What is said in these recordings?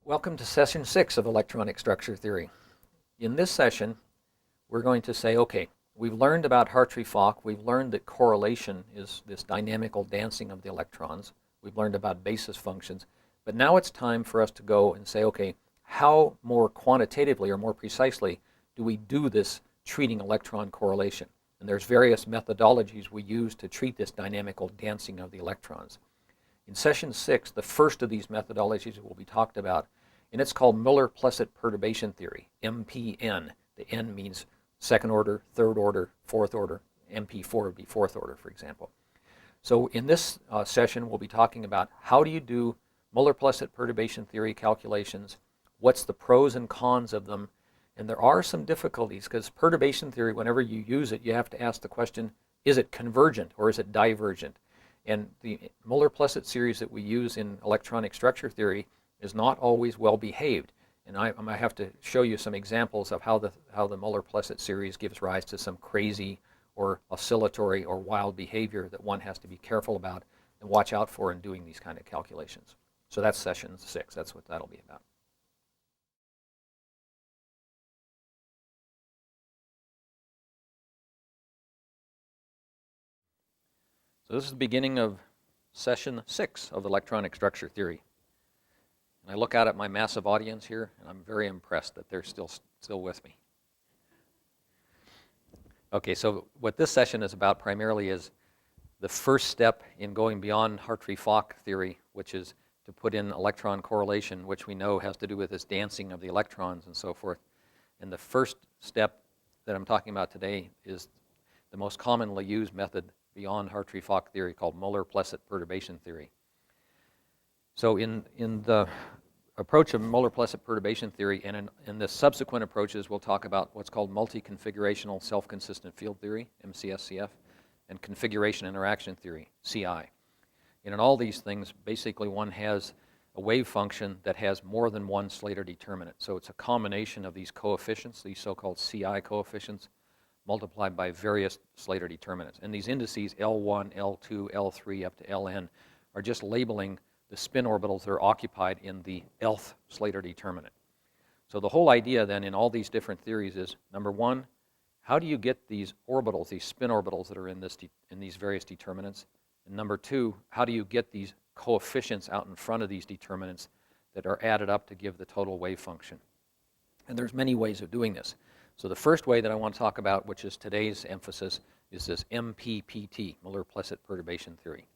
Welcome to session 6 of electronic structure theory. In this session, we're going to say, okay, we've learned about Hartree-Fock. We've learned that correlation is this dynamical dancing of the electrons. We've learned about basis functions. But now it's time for us to go and say, okay, how more quantitatively or more precisely do we do this treating electron correlation? And there's various methodologies we use to treat this dynamical dancing of the electrons. In session 6, the first of these methodologies will be talked about, and it's called Møller-Plesset perturbation theory, MPN. The N means second order, third order, fourth order. MP4 would be fourth order, for example. So in this session, we'll be talking about how do you do Møller-Plesset perturbation theory calculations, what's the pros and cons of them, and there are some difficulties because perturbation theory, whenever you use it, you have to ask the question, is it convergent or is it divergent? And the Moller-Plesset series that we use in electronic structure theory is not always well behaved. And I might have to show you some examples of how the Moller-Plesset series gives rise to some crazy or oscillatory or wild behavior that one has to be careful about and watch out for in doing these kind of calculations. So that's session 6. That's what that'll be about. So this is the beginning of session 6 of electronic structure theory. And I look out at my massive audience here, and I'm very impressed that they're still with me. Okay, so what this session is about primarily is the first step in going beyond Hartree-Fock theory, which is to put in electron correlation, which we know has to do with this dancing of the electrons and so forth. And the first step that I'm talking about today is the most commonly used method beyond Hartree-Fock theory called Møller-Plesset perturbation theory. So in the approach of Møller-Plesset perturbation theory and in the subsequent approaches, we'll talk about what's called multi-configurational self-consistent field theory, MCSCF, and configuration interaction theory, CI. And in all these things, basically one has a wave function that has more than one Slater determinant. So it's a combination of these coefficients, these so-called CI coefficients, multiplied by various Slater determinants. And these indices, L1, L2, L3, up to Ln, are just labeling the spin orbitals that are occupied in the Lth Slater determinant. So the whole idea then in all these different theories is, number one, how do you get these orbitals, these spin orbitals that are in these various determinants? And number two, how do you get these coefficients out in front of these determinants that are added up to give the total wave function? And there's many ways of doing this. So the first way that I want to talk about, which is today's emphasis, is this MPPT, Møller-Plesset perturbation theory.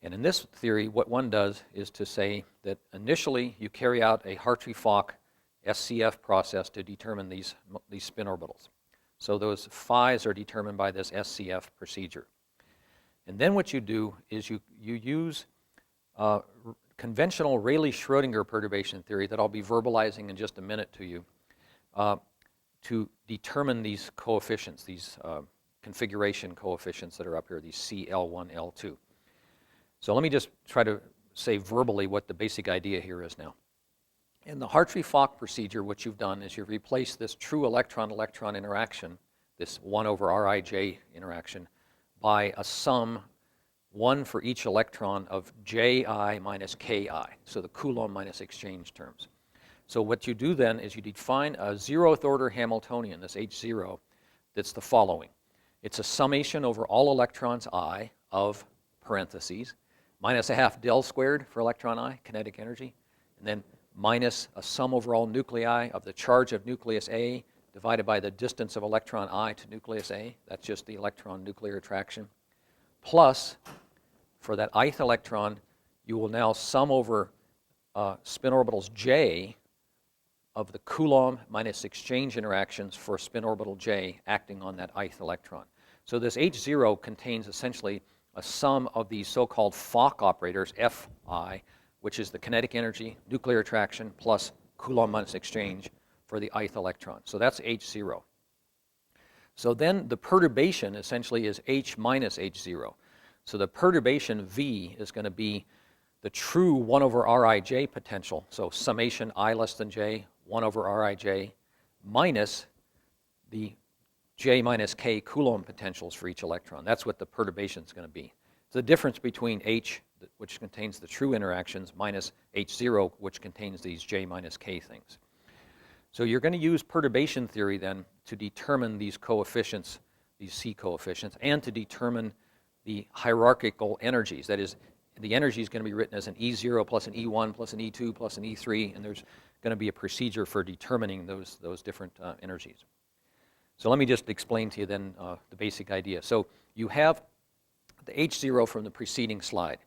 And in this theory, what one does is to say that initially you carry out a Hartree-Fock SCF process to determine these spin orbitals. So those phi's are determined by this SCF procedure. And then what you do is you use conventional Rayleigh-Schrödinger perturbation theory that I'll be verbalizing in just a minute to you, to determine these coefficients, these configuration coefficients that are up here, these C, L1, L2. So let me just try to say verbally what the basic idea here is now. In the Hartree-Fock procedure, what you've done is you've replaced this true electron-electron interaction, this 1 over Rij interaction, by a sum, 1 for each electron of Ji minus Ki, so the Coulomb minus exchange terms. So what you do then is you define a 0th order Hamiltonian, this H0, that's the following. It's a summation over all electrons I of parentheses, minus a half del squared for electron I, kinetic energy, and then minus a sum over all nuclei of the charge of nucleus A divided by the distance of electron I to nucleus A, that's just the electron nuclear attraction, plus for that ith electron, you will now sum over spin orbitals J of the Coulomb minus exchange interactions for spin orbital J acting on that ith electron. So this H0 contains essentially a sum of these so-called Fock operators, Fi, which is the kinetic energy, nuclear attraction, plus Coulomb minus exchange for the ith electron. So that's H0. So then the perturbation essentially is H minus H0. So the perturbation V is going to be the true 1 over Rij potential, so summation I less than J, 1 over Rij, minus the J minus K Coulomb potentials for each electron. That's what the perturbation is going to be. It's the difference between H which contains the true interactions, minus H0, which contains these J minus K things. So you're going to use perturbation theory then to determine these coefficients, these C coefficients, and to determine the hierarchical energies. That is, the energy is going to be written as an E0 plus an E1 plus an E2 plus an E3, and there's going to be a procedure for determining those different energies. So let me just explain to you then the basic idea. So you have the H0 from the preceding slide.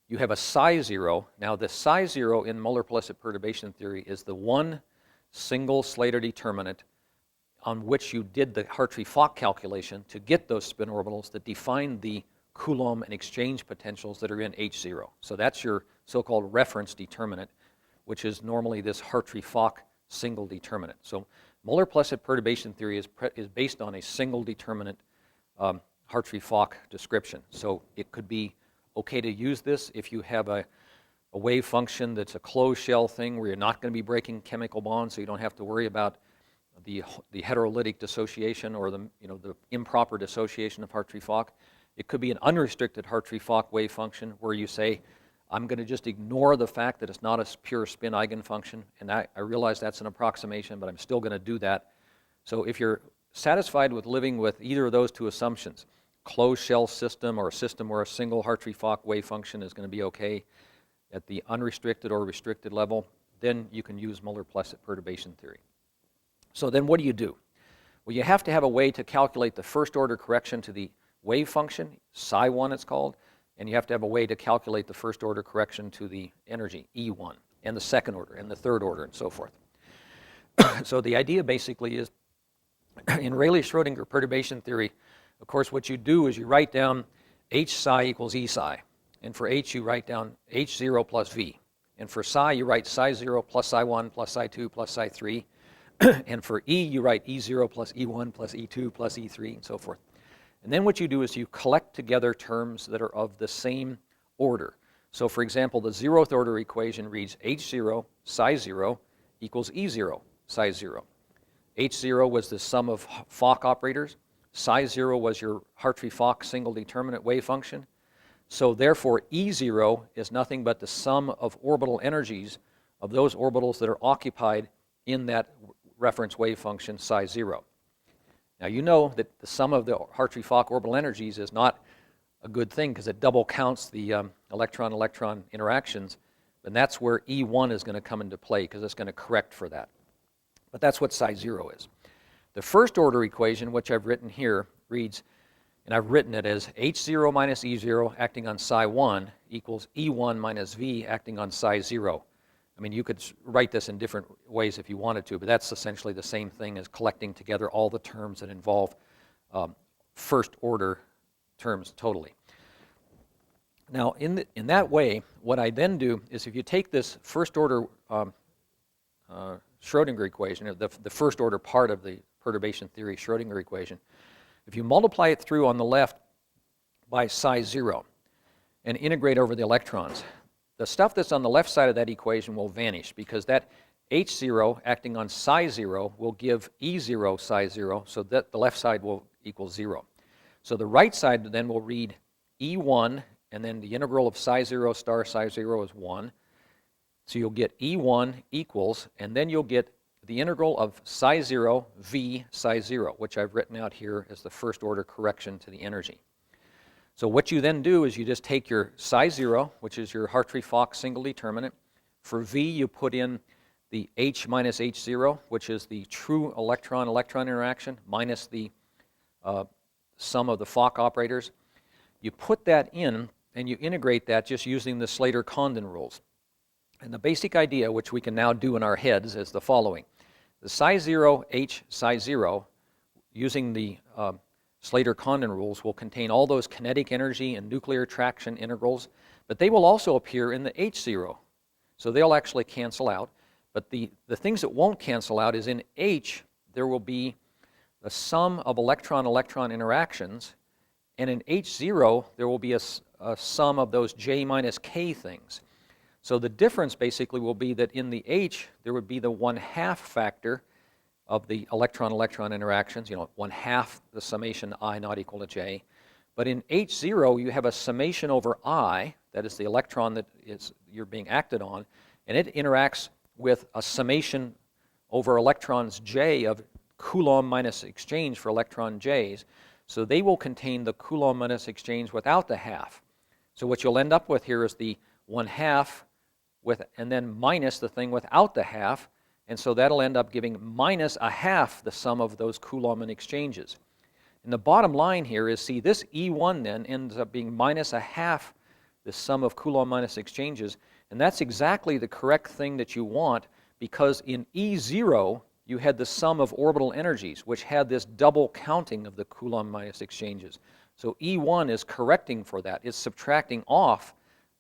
You have a psi 0. Now the psi 0 in Møller-Plesset perturbation theory is the one single Slater determinant on which you did the Hartree-Fock calculation to get those spin orbitals that define the Coulomb and exchange potentials that are in H0. So that's your so-called reference determinant, which is normally this Hartree-Fock single determinant. So Møller-Plesset perturbation theory is based on a single determinant Hartree-Fock description. So it could be okay to use this if you have a wave function that's a closed shell thing where you're not going to be breaking chemical bonds, so you don't have to worry about the heterolytic dissociation or the improper dissociation of Hartree-Fock. It could be an unrestricted Hartree-Fock wave function where you say, I'm going to just ignore the fact that it's not a pure spin eigenfunction, and I realize that's an approximation, but I'm still going to do that. So if you're satisfied with living with either of those two assumptions, closed shell system or a system where a single Hartree-Fock wave function is going to be okay at the unrestricted or restricted level, then you can use Møller-Plesset perturbation theory. So then what do? Well, you have to have a way to calculate the first order correction to the wave function, psi 1 it's called, and you have to have a way to calculate the first order correction to the energy, E1, and the second order, and the third order, and so forth. So the idea basically is, in Rayleigh-Schrödinger perturbation theory, of course what you do is you write down H psi equals E psi, and for H you write down H0 plus V, and for psi you write psi 0 plus psi 1 plus psi 2 plus psi 3, and for E you write E0 plus E1 plus E2 plus E3, and so forth. And then what you do is you collect together terms that are of the same order. So for example, the zeroth order equation reads H0 psi 0 equals E0 psi 0. H0 was the sum of Fock operators. Psi 0 was your Hartree-Fock single determinant wave function. So therefore E0 is nothing but the sum of orbital energies of those orbitals that are occupied in that reference wave function psi 0. Now you know that the sum of the Hartree-Fock orbital energies is not a good thing because it double counts the electron-electron interactions, and that's where E1 is going to come into play because it's going to correct for that. But that's what psi 0 is. The first order equation, which I've written here, reads, and I've written it as H0 minus E0 acting on psi 1 equals E1 minus V acting on psi 0. I mean, you could write this in different ways if you wanted to, but that's essentially the same thing as collecting together all the terms that involve first order terms totally. Now, in that way, what I then do is if you take this first order Schrödinger equation, or the first order part of the perturbation theory Schrödinger equation, if you multiply it through on the left by psi 0 and integrate over the electrons, the stuff that's on the left side of that equation will vanish because that H0 acting on psi 0 will give E0 psi 0, so that the left side will equal 0. So the right side then will read E1, and then the integral of psi 0 star psi 0 is 1. So you'll get E1 equals, and then you'll get the integral of psi 0 V psi 0, which I've written out here as the first order correction to the energy. So what you then do is you just take your psi 0, which is your Hartree-Fock single determinant. For V, you put in the H minus H0, which is the true electron-electron interaction, minus the sum of the Fock operators. You put that in, and you integrate that just using the Slater-Condon rules. And the basic idea, which we can now do in our heads, is the following. The psi 0, H psi 0, using the Slater-Condon rules, will contain all those kinetic energy and nuclear traction integrals, but they will also appear in the H0. So they'll actually cancel out. But the things that won't cancel out is in H, there will be the sum of electron-electron interactions, and in H0, there will be a sum of those J minus K things. So the difference basically will be that in the H, there would be the 1/2 factor of the electron-electron interactions, 1/2 the summation I not equal to J. But in H0, you have a summation over I, that is the electron that you're being acted on, and it interacts with a summation over electrons j of Coulomb minus exchange for electron j's. So they will contain the Coulomb minus exchange without the half. So what you'll end up with here is the 1/2 and then minus the thing without the half, and so that'll end up giving minus 1/2 the sum of those Coulomb exchanges. And the bottom line here is, see, this E1 then ends up being minus 1/2 the sum of Coulomb minus exchanges, and that's exactly the correct thing that you want, because in E0 you had the sum of orbital energies, which had this double counting of the Coulomb minus exchanges. So E1 is correcting for that. It's subtracting off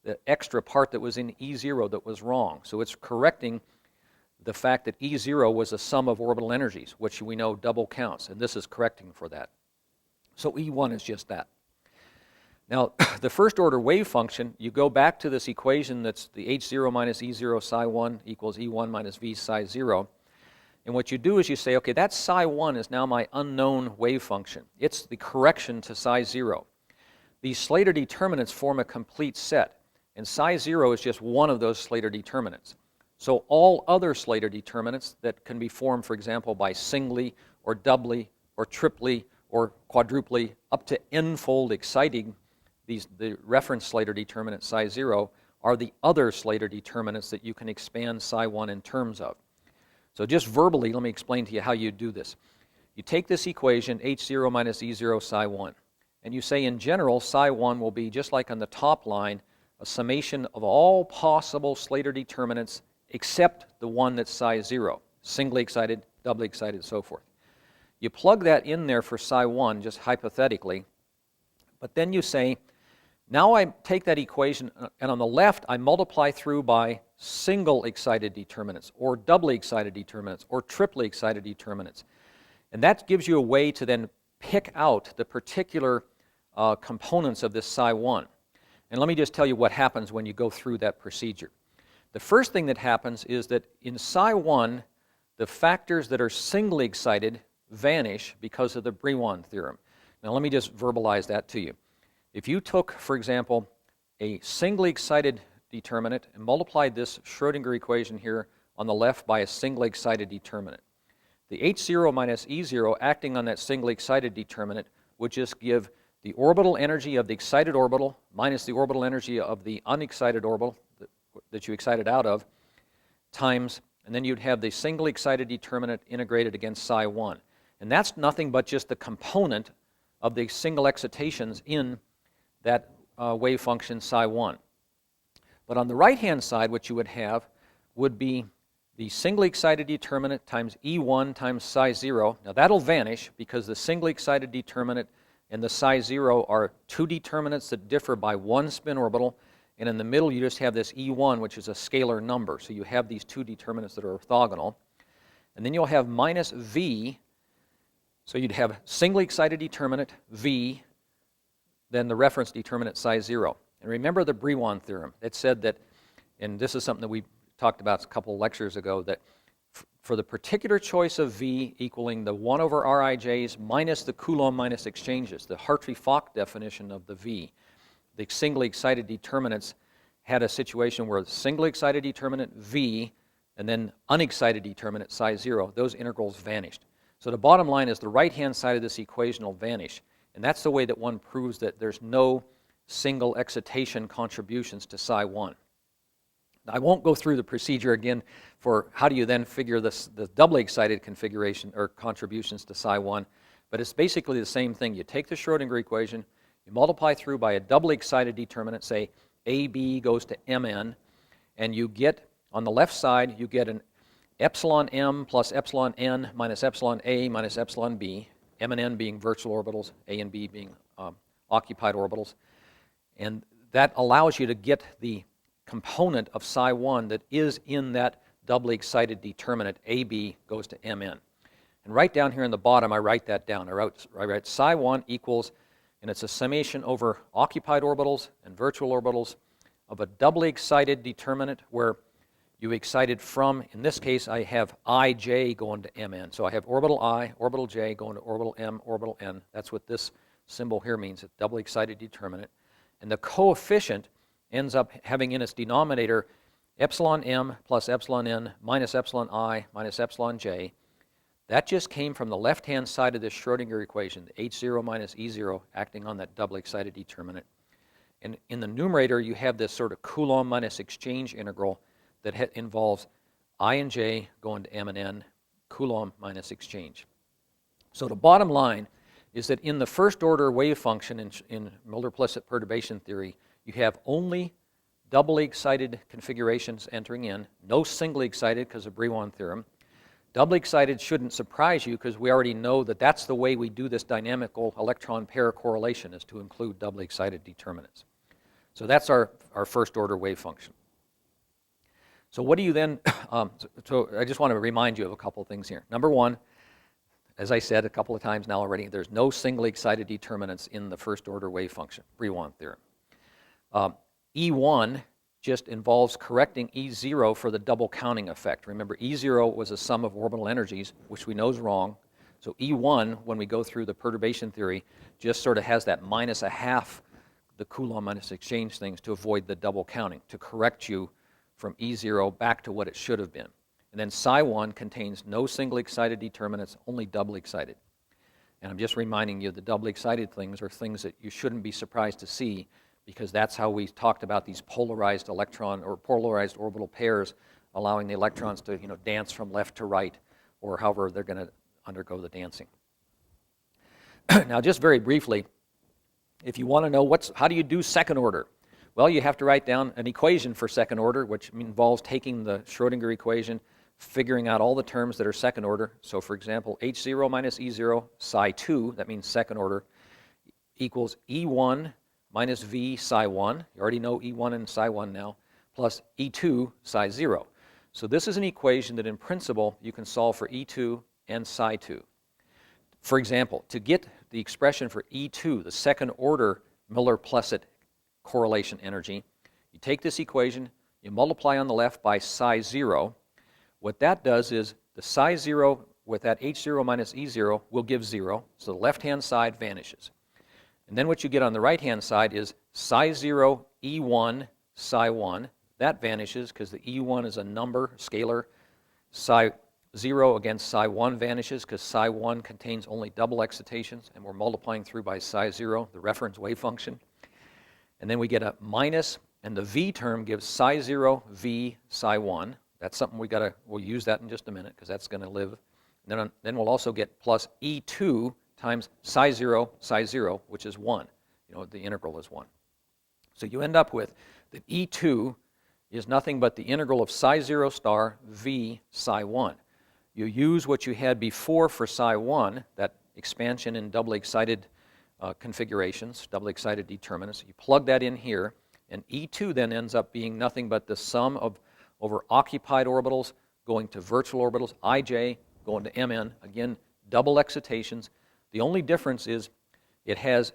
the extra part that was in E0 that was wrong. So it's correcting the fact that E0 was a sum of orbital energies, which we know double counts, and this is correcting for that. So E1 is just that. Now, the first order wave function, you go back to this equation that's the H0 minus E0 psi 1 equals E1 minus V psi 0. And what you do is you say, okay, that psi 1 is now my unknown wave function. It's the correction to psi 0. These Slater determinants form a complete set, and psi 0 is just one of those Slater determinants. So all other Slater determinants that can be formed, for example, by singly or doubly or triply or quadruply up to n-fold exciting the reference Slater determinant psi 0 are the other Slater determinants that you can expand psi 1 in terms of. So just verbally, let me explain to you how you do this. You take this equation, H0 minus E0 psi 1, and you say in general psi 1 will be, just like on the top line, a summation of all possible Slater determinants except the one that's psi 0, singly excited, doubly excited, so forth. You plug that in there for psi 1, just hypothetically, but then you say, now I take that equation, and on the left I multiply through by single excited determinants, or doubly excited determinants, or triply excited determinants. And that gives you a way to then pick out the particular components of this psi 1. And let me just tell you what happens when you go through that procedure. The first thing that happens is that in psi 1, the factors that are singly excited vanish because of the Brillouin theorem. Now let me just verbalize that to you. If you took, for example, a singly excited determinant and multiplied this Schrodinger equation here on the left by a singly excited determinant, the H0 minus E0 acting on that singly excited determinant would just give the orbital energy of the excited orbital minus the orbital energy of the unexcited orbital that you excited out of times, and then you'd have the singly excited determinant integrated against psi 1. And that's nothing but just the component of the single excitations in that wave function psi 1. But on the right-hand side, what you would have would be the singly excited determinant times E1 times psi 0. Now that'll vanish because the singly excited determinant and the psi 0 are two determinants that differ by one spin orbital, and in the middle you just have this E1, which is a scalar number. So you have these two determinants that are orthogonal. And then you'll have minus V, so you'd have singly excited determinant V, then the reference determinant psi 0. And remember the Brillouin theorem. It said that, and this is something that we talked about a couple lectures ago, that for the particular choice of V equaling the 1 over Rij's minus the Coulomb minus exchanges, the Hartree-Fock definition of the V, the singly excited determinants had a situation where the singly excited determinant V and then unexcited determinant psi 0, those integrals vanished. So the bottom line is the right-hand side of this equation will vanish. And that's the way that one proves that there's no single excitation contributions to psi 1. Now, I won't go through the procedure again for how do you then figure this, the doubly excited configuration or contributions to psi 1, but it's basically the same thing. You take the Schrodinger equation, you multiply through by a doubly excited determinant, say AB goes to Mn, and you get, on the left side, you get an epsilon m plus epsilon n minus epsilon a minus epsilon b, m and n being virtual orbitals, a and b being occupied orbitals. And that allows you to get the component of psi 1 that is in that doubly excited determinant, AB goes to Mn. And right down here in the bottom, I write that down. I write psi 1 equals, and it's a summation over occupied orbitals and virtual orbitals of a doubly excited determinant where you excited from, in this case, I have ij going to Mn. So I have orbital I, orbital j going to orbital m, orbital n. That's what this symbol here means, a doubly excited determinant. And the coefficient ends up having in its denominator epsilon m plus epsilon n minus epsilon I minus epsilon j. That just came from the left-hand side of this Schrodinger equation, the H0 minus E0 acting on that doubly excited determinant. And in the numerator, you have this sort of Coulomb minus exchange integral that involves I and j going to m and n, Coulomb minus exchange. So the bottom line is that in the first order wave function in Møller-Plesset perturbation theory, you have only doubly excited configurations entering in, no singly excited because of Brillouin theorem. Doubly excited shouldn't surprise you because we already know that that's the way we do this dynamical electron pair correlation, is to include doubly excited determinants. So that's our first order wave function. So what do you then, so I just want to remind you of a couple of things here. Number one, as I said a couple of times now already, there's no singly excited determinants in the first order wave function, Brillouin theorem. E1 just involves correcting E0 for the double counting effect. Remember, E0 was a sum of orbital energies, which we know is wrong. So E1, when we go through the perturbation theory, just sort of has that minus a half, the Coulomb minus exchange things, to avoid the double counting, to correct you from E0 back to what it should have been. And then psi1 contains no singly excited determinants, only doubly excited. And I'm just reminding you the doubly excited things are things that you shouldn't be surprised to see, because that's how we talked about these polarized electron or polarized orbital pairs, allowing the electrons to dance from left to right, or however they're going to undergo the dancing. Now, just very briefly, if you want to know how do you do second order? Well, you have to write down an equation for second order, which involves taking the Schrodinger equation, figuring out all the terms that are second order. So, for example, H0 minus E0 psi2, that means second order, equals E1 minus V psi1, you already know E1 and psi1 now, plus E2 psi0. So this is an equation that in principle you can solve for E2 and psi2. For example, to get the expression for E2, the second order Møller-Plesset correlation energy, you take this equation, you multiply on the left by psi0. What that does is the psi0 with that H0 minus E0 will give 0, so the left-hand side vanishes. And then what you get on the right-hand side is psi0 E1 psi1. That vanishes because the E1 is a number, scalar. Psi0 against psi1 vanishes because psi1 contains only double excitations, and we're multiplying through by psi0, the reference wave function. And then we get a minus, and the V term gives psi0 V psi1. That's something we'll use that in just a minute because that's going to live. And then we'll also get plus E2 times psi0, which is 1. The integral is 1. So you end up with that E2 is nothing but the integral of psi0 star V psi1. You use what you had before for psi1, that expansion in doubly excited configurations, doubly excited determinants. You plug that in here, and E2 then ends up being nothing but the sum over occupied orbitals going to virtual orbitals, Ij going to Mn, again, double excitations. The only difference is it has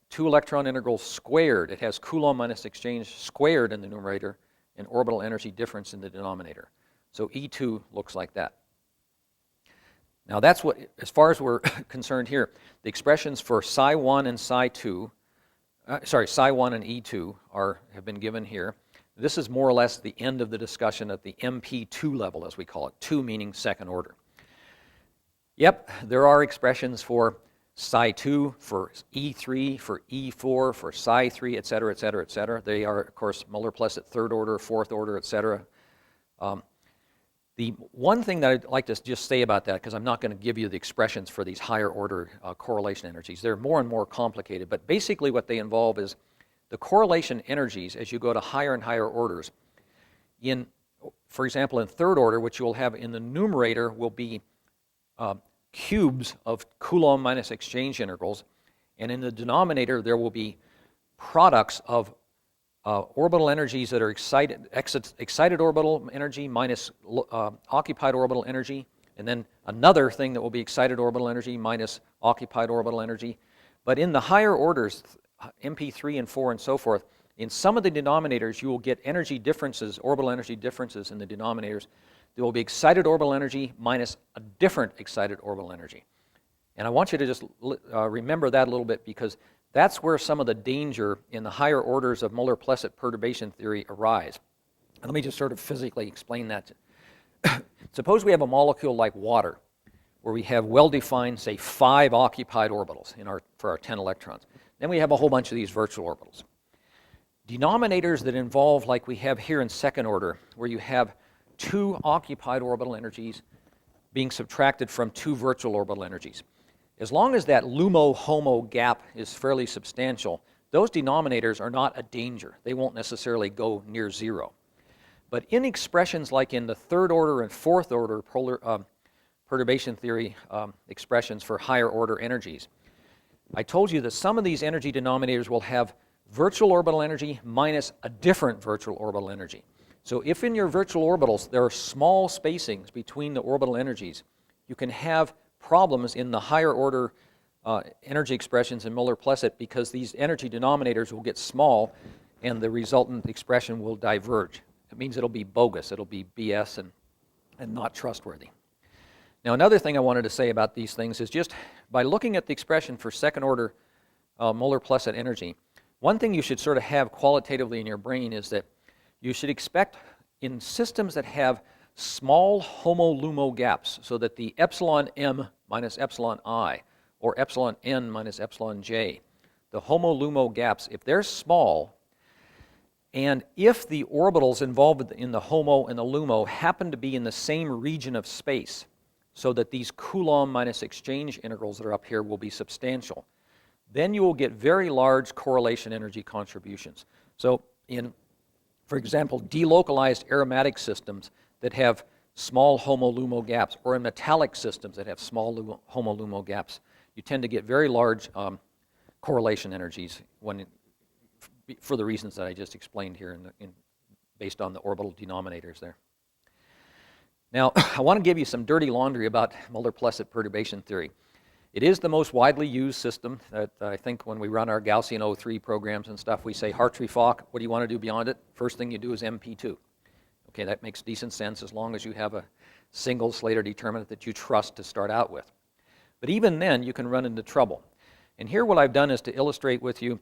2 electron integrals squared. It has Coulomb minus exchange squared in the numerator and orbital energy difference in the denominator. So E2 looks like that. Now that's what, as far as we're concerned here, the expressions for psi1 and psi2, psi1 and E2 have been given here. This is more or less the end of the discussion at the MP2 level, as we call it, 2 meaning second order. Yep, there are expressions for psi2, for E3, for E4, for psi3, et cetera, et cetera, et cetera. They are, of course, Møller-Plesset third order, fourth order, et cetera. The one thing that I'd like to just say about that, because I'm not going to give you the expressions for these higher order correlation energies. They're more and more complicated, but basically what they involve is the correlation energies as you go to higher and higher orders. For example, in third order, which you'll have in the numerator will be cubes of Coulomb minus exchange integrals, and in the denominator there will be products of orbital energies that are excited orbital energy minus occupied orbital energy, and then another thing that will be excited orbital energy minus occupied orbital energy. But in the higher orders, MP3 and 4 and so forth, in some of the denominators you will get energy differences, orbital energy differences in the denominators. There will be excited orbital energy minus a different excited orbital energy. And I want you to just remember that a little bit, because That's where some of the danger in the higher orders of Møller-Plesset perturbation theory arise. And let me just sort of physically explain that. Suppose we have a molecule like water, where we have well-defined, say, 5 occupied orbitals for our 10 electrons. Then we have a whole bunch of these virtual orbitals. Denominators that involve, like we have here in second order, where you have 2 occupied orbital energies being subtracted from 2 virtual orbital energies. As long as that LUMO-HOMO gap is fairly substantial, those denominators are not a danger. They won't necessarily go near 0. But in expressions like in the third order and fourth order perturbation theory expressions for higher order energies, I told you that some of these energy denominators will have virtual orbital energy minus a different virtual orbital energy. So if in your virtual orbitals there are small spacings between the orbital energies, you can have problems in the higher order energy expressions in Møller-Plesset because these energy denominators will get small and the resultant expression will diverge. It means it'll be bogus, it'll be BS and not trustworthy. Now another thing I wanted to say about these things is just by looking at the expression for second order Møller-Plesset energy, one thing you should sort of have qualitatively in your brain is that you should expect in systems that have small homo-LUMO gaps, so that the epsilon m minus epsilon I or epsilon n minus epsilon j, the homo-LUMO gaps, if they're small, and if the orbitals involved in the HOMO and the LUMO happen to be in the same region of space, so that these Coulomb minus exchange integrals that are up here will be substantial, then you will get very large correlation energy contributions. So in, for example, delocalized aromatic systems that have small homo-LUMO gaps, or in metallic systems that have small homo-LUMO gaps, you tend to get very large correlation energies for the reasons that I just explained here based on the orbital denominators there. Now, I want to give you some dirty laundry about Møller-Plesset perturbation theory. It is the most widely used system that I think when we run our Gaussian O3 programs and stuff, we say Hartree-Fock, what do you want to do beyond it? First thing you do is MP2. Okay, that makes decent sense as long as you have a single Slater determinant that you trust to start out with. But even then, you can run into trouble. And here what I've done is to illustrate with you,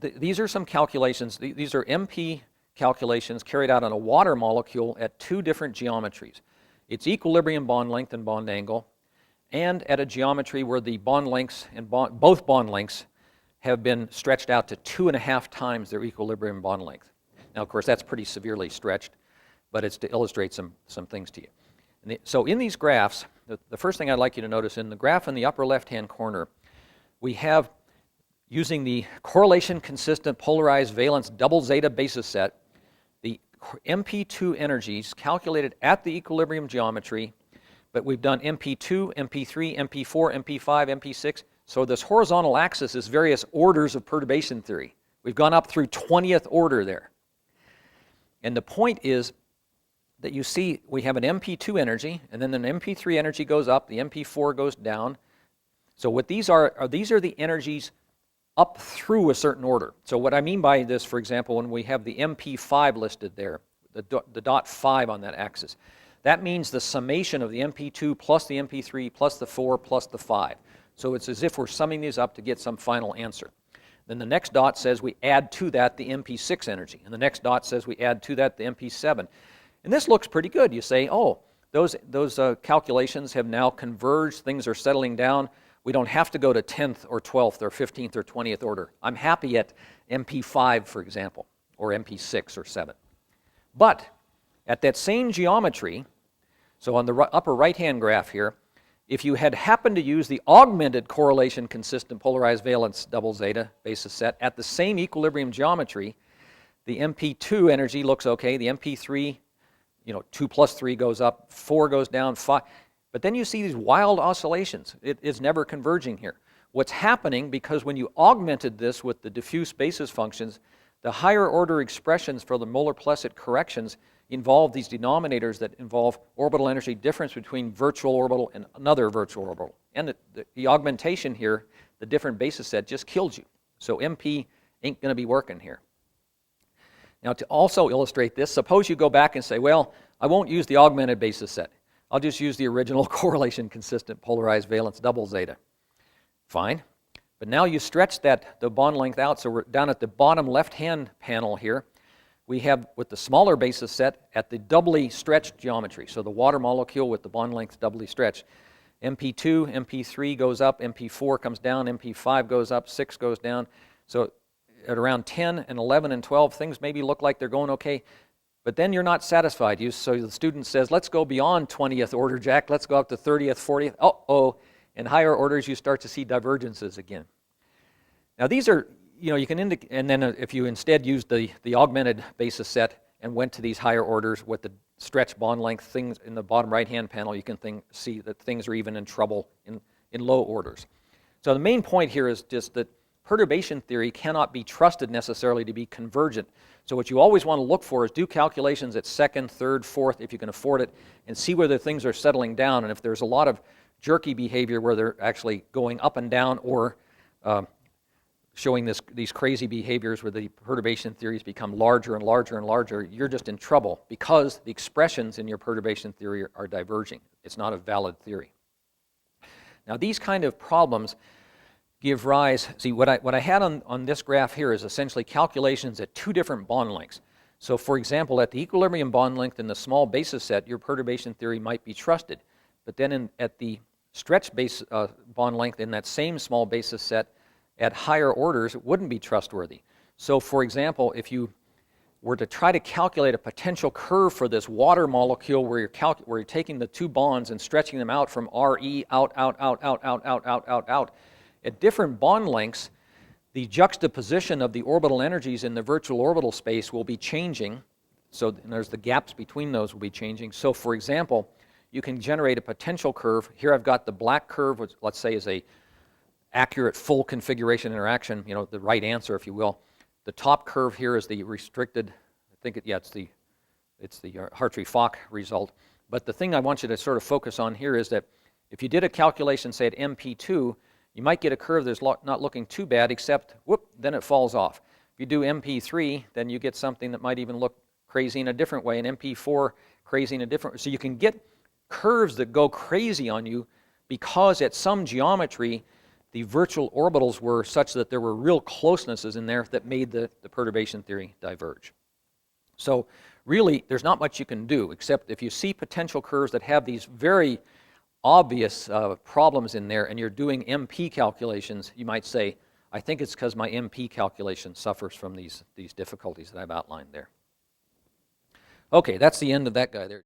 these are some calculations. These are MP calculations carried out on a water molecule at 2 different geometries. Its equilibrium bond length and bond angle, and at a geometry where the bond lengths and both bond lengths have been stretched out to 2.5 times their equilibrium bond length. Now, of course, that's pretty severely stretched, but it's to illustrate some things to you. So in these graphs, the first thing I'd like you to notice, in the graph in the upper left-hand corner, we have, using the correlation consistent polarized valence double zeta basis set, the MP2 energies calculated at the equilibrium geometry, but we've done MP2, MP3, MP4, MP5, MP6. So this horizontal axis is various orders of perturbation theory. We've gone up through 20th order there. And the point is that you see we have an MP2 energy, and then an MP3 energy goes up, the MP4 goes down. So what these are the energies up through a certain order. So what I mean by this, for example, when we have the MP5 listed there, the dot 5 on that axis, that means the summation of the MP2 plus the MP3 plus the 4 plus the 5. So it's as if we're summing these up to get some final answer. Then the next dot says we add to that the MP6 energy, and the next dot says we add to that the MP7. And this looks pretty good. You say, oh, those calculations have now converged, things are settling down. We don't have to go to 10th or 12th or 15th or 20th order. I'm happy at MP5, for example, or MP6 or 7. But at that same geometry, so on the upper right-hand graph here, if you had happened to use the augmented correlation consistent polarized valence double zeta basis set at the same equilibrium geometry, the MP2 energy looks okay, the MP3, 2 plus 3 goes up, 4 goes down, 5. But then you see these wild oscillations. It is never converging here. What's happening, because when you augmented this with the diffuse basis functions, the higher order expressions for the Møller-Plesset corrections involve these denominators that involve orbital energy difference between virtual orbital and another virtual orbital. And the augmentation here, the different basis set, just kills you. So MP ain't going to be working here. Now, to also illustrate this, suppose you go back and say, well, I won't use the augmented basis set. I'll just use the original correlation consistent polarized valence double zeta. Fine. But now you stretch the bond length out, so we're down at the bottom left-hand panel here. We have, with the smaller basis set, at the doubly stretched geometry, so the water molecule with the bond length doubly stretched. MP2, MP3 goes up, MP4 comes down, MP5 goes up, 6 goes down. So at around 10 and 11 and 12, things maybe look like they're going okay, but then you're not satisfied. So the student says, let's go beyond 20th order, Jack. Let's go up to 30th, 40th. Uh-oh. In higher orders, you start to see divergences again. Now these are, you can indicate, and then if you instead used the augmented basis set and went to these higher orders with the stretch bond length things in the bottom right-hand panel, you can see that things are even in trouble in low orders. So the main point here is just that perturbation theory cannot be trusted necessarily to be convergent. So what you always want to look for is do calculations at second, third, fourth, if you can afford it, and see whether things are settling down. And if there's a lot of jerky behavior where they're actually going up and down, or showing these crazy behaviors where the perturbation theories become larger and larger and larger, you're just in trouble because the expressions in your perturbation theory are diverging. It's not a valid theory. Now these kind of problems give rise, see what I had on this graph here is essentially calculations at two different bond lengths. So for example, at the equilibrium bond length in the small basis set, your perturbation theory might be trusted. But then at the stretch base bond length in that same small basis set at higher orders, it wouldn't be trustworthy. So for example, if you were to try to calculate a potential curve for this water molecule where you're taking the two bonds and stretching them out from RE out, at different bond lengths, the juxtaposition of the orbital energies in the virtual orbital space will be changing. So there's the gaps between those will be changing. So for example, you can generate a potential curve. Here I've got the black curve, which let's say is a accurate full configuration interaction, the right answer, if you will. The top curve here is the restricted, it's the Hartree-Fock result. But the thing I want you to sort of focus on here is that if you did a calculation, say at MP2, you might get a curve that's not looking too bad, except, whoop, then it falls off. If you do MP3, then you get something that might even look crazy in a different way, and MP4 crazy in a different way. So you can get curves that go crazy on you because at some geometry, the virtual orbitals were such that there were real closenesses in there that made the perturbation theory diverge. So really, there's not much you can do, except if you see potential curves that have these very obvious problems in there and you're doing MP calculations, you might say, I think it's because my MP calculation suffers from these difficulties that I've outlined there. Okay, that's the end of that guy there.